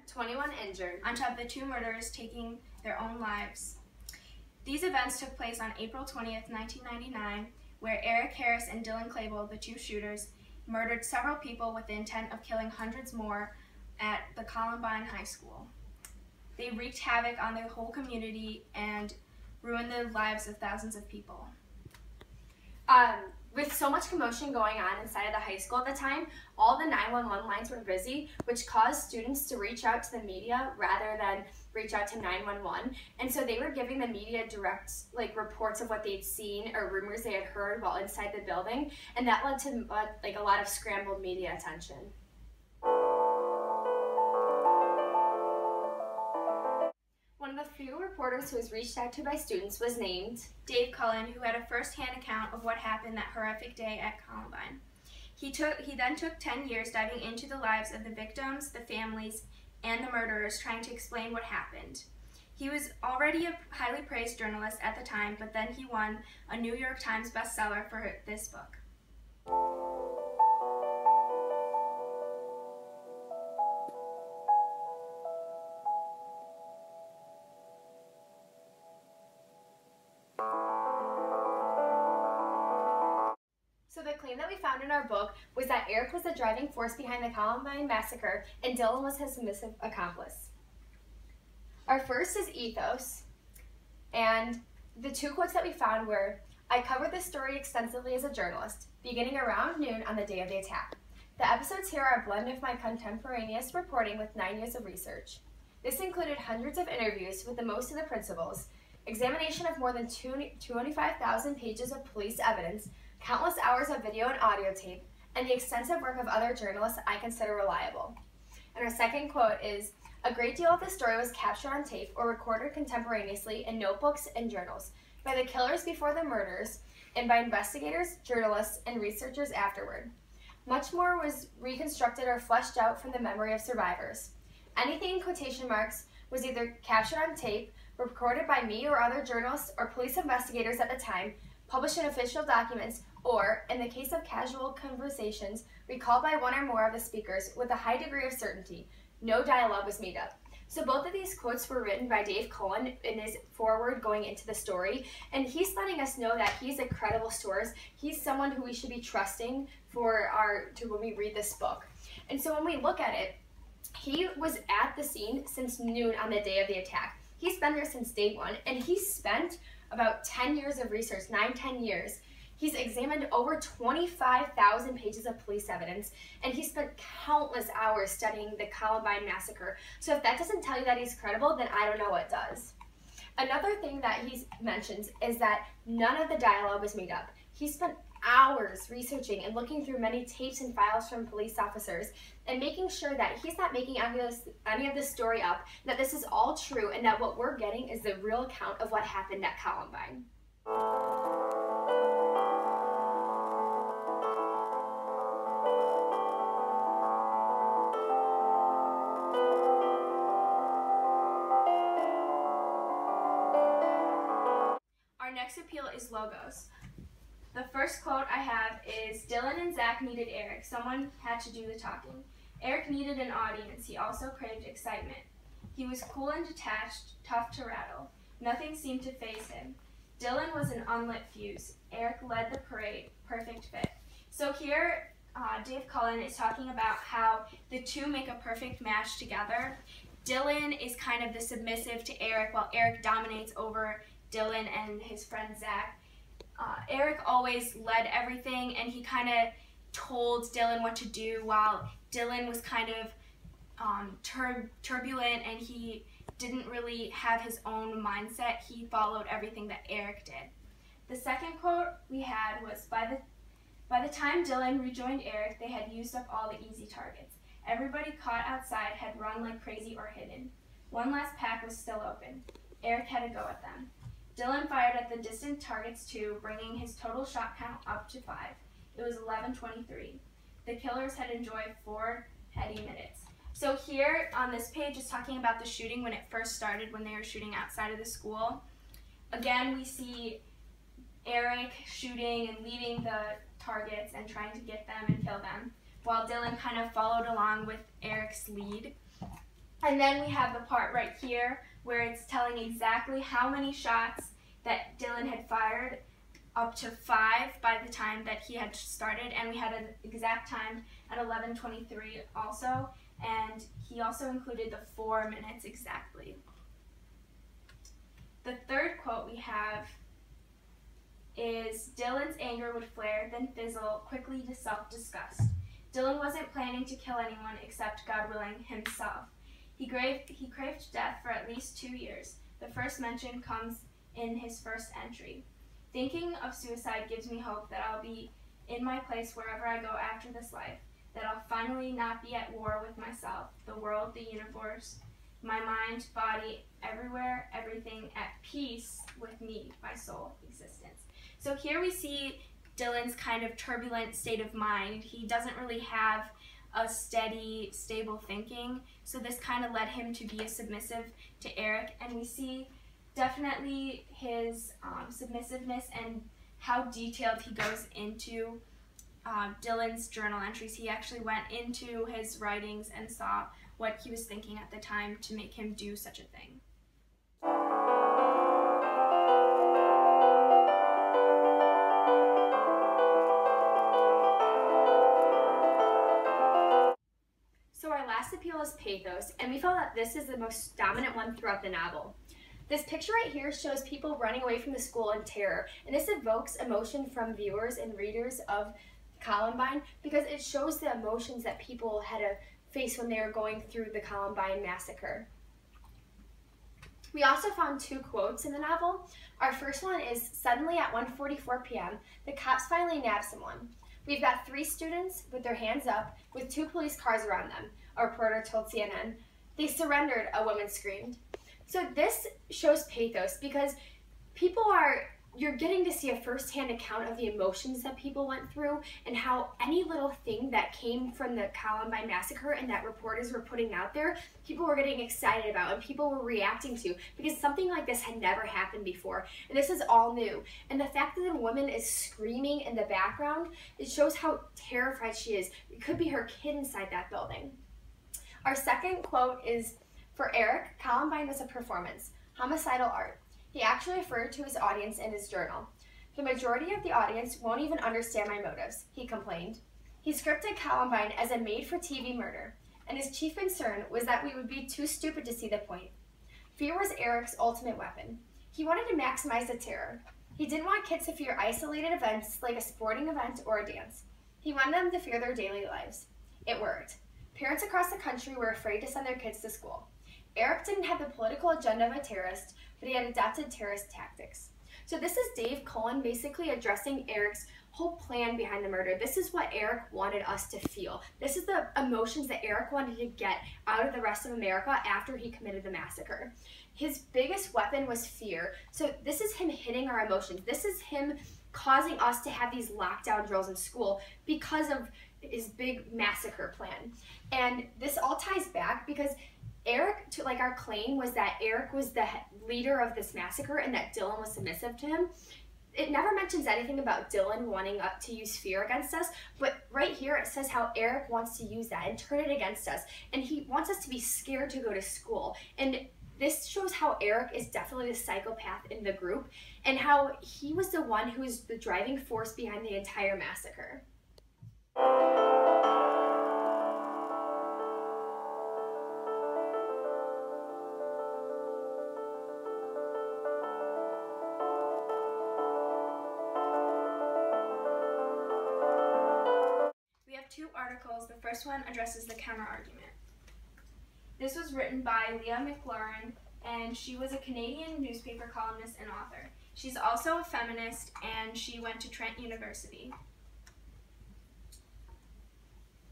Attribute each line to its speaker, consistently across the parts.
Speaker 1: 21 injured,
Speaker 2: on top of the 2 murderers taking their own lives. These events took place on April 20th, 1999, where Eric Harris and Dylan Clable, the 2 shooters, murdered several people with the intent of killing hundreds more at the Columbine High School. They wreaked havoc on the whole community and ruined the lives of thousands of people.
Speaker 1: With so much commotion going on inside of the high school at the time, all the 911 lines were busy, which caused students to reach out to the media rather than reach out to 911. And so they were giving the media direct reports of what they'd seen or rumors they had heard while inside the building, and that led to a lot of scrambled media attention. One of the few reporters who was reached out to by students was named
Speaker 2: Dave Cullen, who had a first-hand account of what happened that horrific day at Columbine. He then took 10 years diving into the lives of the victims, the families, and the murderers, trying to explain what happened. He was already a highly praised journalist at the time, but then he won a New York Times bestseller for this book.
Speaker 1: So the claim that we found in our book was that Eric was the driving force behind the Columbine massacre and Dylan was his submissive accomplice. Our first is ethos, and the 2 quotes that we found were, "I covered this story extensively as a journalist, beginning around noon on the day of the attack. The episodes here are a blend of my contemporaneous reporting with 9 years of research. This included hundreds of interviews with the most of the principals, examination of more than 25,000 pages of police evidence, countless hours of video and audio tape, and the extensive work of other journalists I consider reliable." And our second quote is, "A great deal of the story was captured on tape or recorded contemporaneously in notebooks and journals by the killers before the murders and by investigators, journalists, and researchers afterward. Much more was reconstructed or fleshed out from the memory of survivors. Anything in quotation marks was either captured on tape, recorded by me or other journalists or police investigators at the time, published in official documents, or, in the case of casual conversations, recalled by one or more of the speakers with a high degree of certainty. No dialogue was made up." So both of these quotes were written by Dave Cullen in his foreword going into the story, and he's letting us know that he's a credible source. He's someone who we should be trusting when we read this book. And so when we look at it, he was at the scene since noon on the day of the attack. He's been there since day one, and he spent about 10 years of research, 9-10 years. He's examined over 25,000 pages of police evidence, and he spent countless hours studying the Columbine massacre. So if that doesn't tell you that he's credible, then I don't know what does. Another thing that he mentions is that none of the dialogue was made up. He spent hours researching and looking through many tapes and files from police officers and making sure that he's not making any of this story up, that this is all true, and that what we're getting is the real account of what happened at Columbine.
Speaker 2: Our next appeal is logos. The first quote I have is, "Dylan and Zach needed Eric. Someone had to do the talking. Eric needed an audience. He also craved excitement. He was cool and detached, tough to rattle. Nothing seemed to faze him. Dylan was an unlit fuse. Eric led the parade. Perfect fit." So here, Dave Cullen is talking about how the 2 make a perfect match together. Dylan is kind of the submissive to Eric, while Eric dominates over Dylan and his friend Zach. Eric always led everything, and he kind of told Dylan what to do, while Dylan was kind of turbulent, and he didn't really have his own mindset. He followed everything that Eric did. The second quote we had was, by the time Dylan rejoined Eric, they had used up all the easy targets. Everybody caught outside had run like crazy or hidden. One last pack was still open. Eric had to go at them. Dylan fired at the distant targets too, bringing his total shot count up to 5. It was 11:23. The killers had enjoyed 4 heady minutes. So here on this page is talking about the shooting when it first started, when they were shooting outside of the school. Again, we see Eric shooting and leaving the targets and trying to get them and kill them, while Dylan kind of followed along with Eric's lead. And then we have the part right here where it's telling exactly how many shots that Dylan had fired, up to 5 by the time that he had started, and we had an exact time at 11:23 also, and he also included the 4 minutes exactly. The third quote we have is, Dylan's anger would flare, then fizzle quickly to self-disgust. Dylan wasn't planning to kill anyone except, God willing, himself. He craved death for at least 2 years. The first mention comes in his first entry. Thinking of suicide gives me hope that I'll be in my place wherever I go after this life, that I'll finally not be at war with myself, the world, the universe, my mind, body, everywhere, everything, at peace with me, my soul, existence. So here we see Dylan's kind of turbulent state of mind. He doesn't really have a steady, stable thinking, so this kind of led him to be submissive to Eric, and we see definitely his submissiveness and how detailed he goes into Dylan's journal entries. He actually went into his writings and saw what he was thinking at the time to make him do such a thing.
Speaker 1: So our last appeal is pathos, and we felt that this is the most dominant one throughout the novel. This picture right here shows people running away from the school in terror, and this evokes emotion from viewers and readers of Columbine because it shows the emotions that people had to face when they were going through the Columbine massacre. We also found 2 quotes in the novel. Our first one is, suddenly at 1:44 p.m., the cops finally nabbed someone. We've got 3 students with their hands up with 2 police cars around them, a reporter told CNN. They surrendered, a woman screamed. So this shows pathos because you're getting to see a first-hand account of the emotions that people went through and how any little thing that came from the Columbine massacre and that reporters were putting out there, people were getting excited about and people were reacting to because something like this had never happened before. And this is all new. And the fact that the woman is screaming in the background, it shows how terrified she is. It could be her kid inside that building. Our second quote is, for Eric, Columbine was a performance, homicidal art. He actually referred to his audience in his journal. The majority of the audience won't even understand my motives, he complained. He scripted Columbine as a made-for-TV murder, and his chief concern was that we would be too stupid to see the point. Fear was Eric's ultimate weapon. He wanted to maximize the terror. He didn't want kids to fear isolated events like a sporting event or a dance. He wanted them to fear their daily lives. It worked. Parents across the country were afraid to send their kids to school. Eric didn't have the political agenda of a terrorist, but he had adopted terrorist tactics. So this is Dave Cullen basically addressing Eric's whole plan behind the murder. This is what Eric wanted us to feel. This is the emotions that Eric wanted to get out of the rest of America after he committed the massacre. His biggest weapon was fear. So this is him hitting our emotions. This is him causing us to have these lockdown drills in school because of his big massacre plan. And this all ties back because our claim was that Eric was the leader of this massacre and that Dylan was submissive to him. It never mentions anything about Dylan wanting to use fear against us, but right here it says how Eric wants to use that and turn it against us, and he wants us to be scared to go to school. And this shows how Eric is definitely the psychopath in the group and how he was the one who was the driving force behind the entire massacre.
Speaker 2: We have 2 articles. The first one addresses the counter-argument. This was written by Leah McLaurin, and she was a Canadian newspaper columnist and author. She's also a feminist, and she went to Trent University.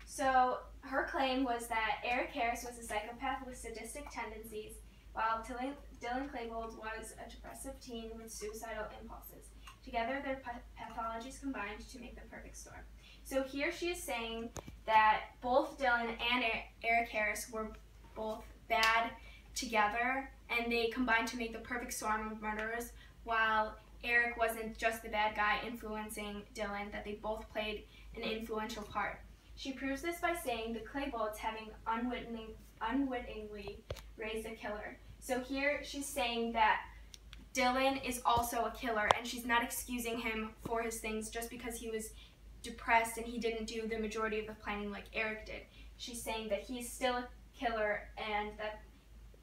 Speaker 2: So her claim was that Eric Harris was a psychopath with sadistic tendencies, while Dylan Klebold was a depressive teen with suicidal impulses. Together, their pathologies combined to make the perfect storm. So here she is saying that both Dylan and Eric Harris were both bad together, and they combined to make the perfect storm of murderers, while Eric wasn't just the bad guy influencing Dylan, that they both played an influential part. She proves this by saying the Claybolts having unwittingly raised a killer. So here she's saying that Dylan is also a killer, and she's not excusing him for his things just because he was depressed and he didn't do the majority of the planning like Eric did. She's saying that he's still a killer and that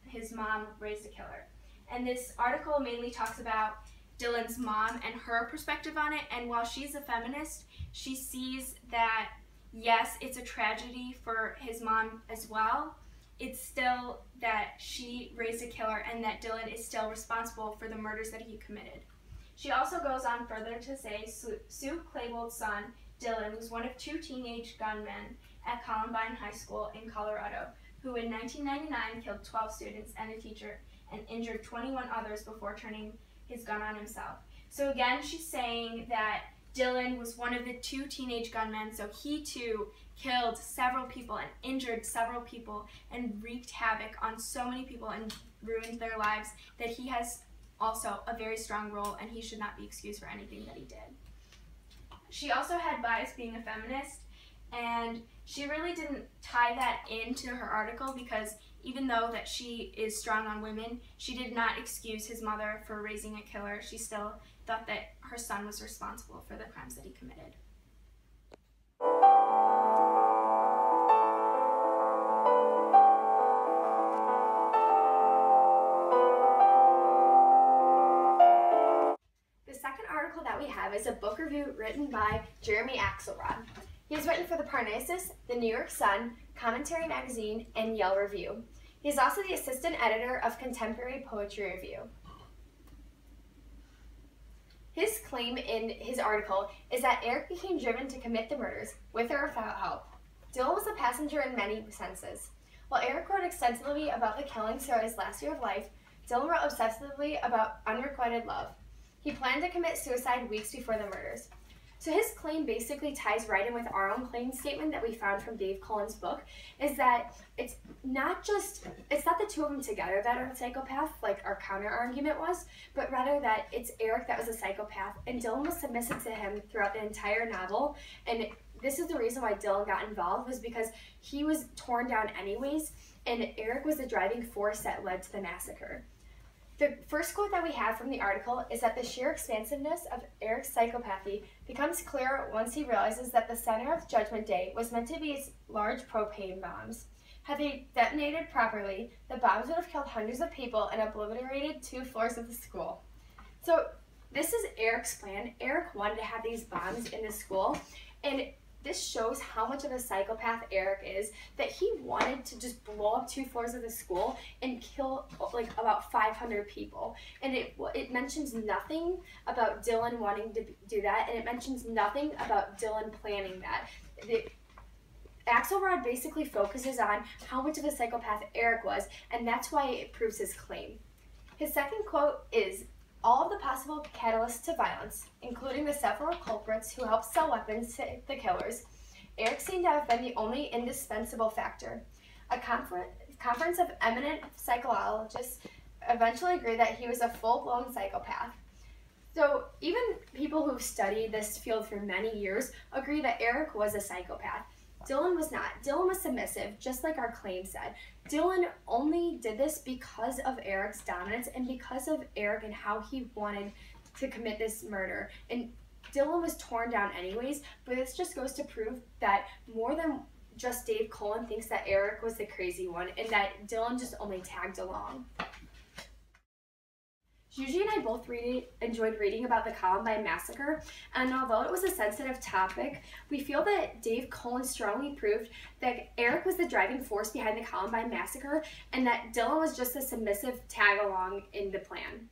Speaker 2: his mom raised a killer. And this article mainly talks about Dylan's mom and her perspective on it, and while she's a feminist, she sees that yes, it's a tragedy for his mom as well. It's still that she raised a killer and that Dylan is still responsible for the murders that he committed. She also goes on further to say Sue Claybolt's son, Dylan, was one of 2 teenage gunmen at Columbine High School in Colorado, who in 1999 killed 12 students and a teacher and injured 21 others before turning his gun on himself. So again, she's saying that Dylan was one of the 2 teenage gunmen, so he too killed several people and injured several people and wreaked havoc on so many people and ruined their lives, that he has also a very strong role and he should not be excused for anything that he did. She also had bias being a feminist, and she really didn't tie that into her article because even though that she is strong on women, she did not excuse his mother for raising a killer. She still thought that her son was responsible for the crimes that he committed.
Speaker 1: The second article that we have is a book review written by Jeremy Axelrod. He has written for the Parnassus, the New York Sun, Commentary Magazine, and Yale Review. He is also the assistant editor of Contemporary Poetry Review. His claim in his article is that Eric became driven to commit the murders, with or without help. Dylan was a passenger in many senses. While Eric wrote extensively about the killings throughout his last year of life, Dylan wrote obsessively about unrequited love. He planned to commit suicide weeks before the murders. So his claim basically ties right in with our own claim statement that we found from Dave Cullen's book, is that it's not the 2 of them together that are psychopaths, like our counter argument was, but rather that it's Eric that was a psychopath, and Dylan was submissive to him throughout the entire novel. And this is the reason why Dylan got involved, was because he was torn down anyways, and Eric was the driving force that led to the massacre. The first quote that we have from the article is that the sheer expansiveness of Eric's psychopathy becomes clear once he realizes that the center of Judgment Day was meant to be his large propane bombs. Had they detonated properly, the bombs would have killed hundreds of people and obliterated 2 floors of the school. So this is Eric's plan. Eric wanted to have these bombs in the school, and this shows how much of a psychopath Eric is, that he wanted to just blow up 2 floors of the school and kill like about 500 people. And it mentions nothing about Dylan wanting to do that, and it mentions nothing about Dylan planning that. Axelrod basically focuses on how much of a psychopath Eric was, and that's why it proves his claim. His second quote is, "All of the possible catalysts to violence, including the several culprits who helped sell weapons to the killers, Eric seemed to have been the only indispensable factor. A conference of eminent psychologists eventually agreed that he was a full-blown psychopath." So even people who've studied this field for many years agree that Eric was a psychopath. Dylan was not. Dylan was submissive, just like our claim said. Dylan only did this because of Eric's dominance and because of Eric and how he wanted to commit this murder. And Dylan was torn down anyways, but this just goes to prove that more than just Dave Cullen thinks that Eric was the crazy one and that Dylan just only tagged along. Gigi and I both enjoyed reading about the Columbine Massacre, and although it was a sensitive topic, we feel that Dave Cullen strongly proved that Eric was the driving force behind the Columbine Massacre and that Dylan was just a submissive tag-along in the plan.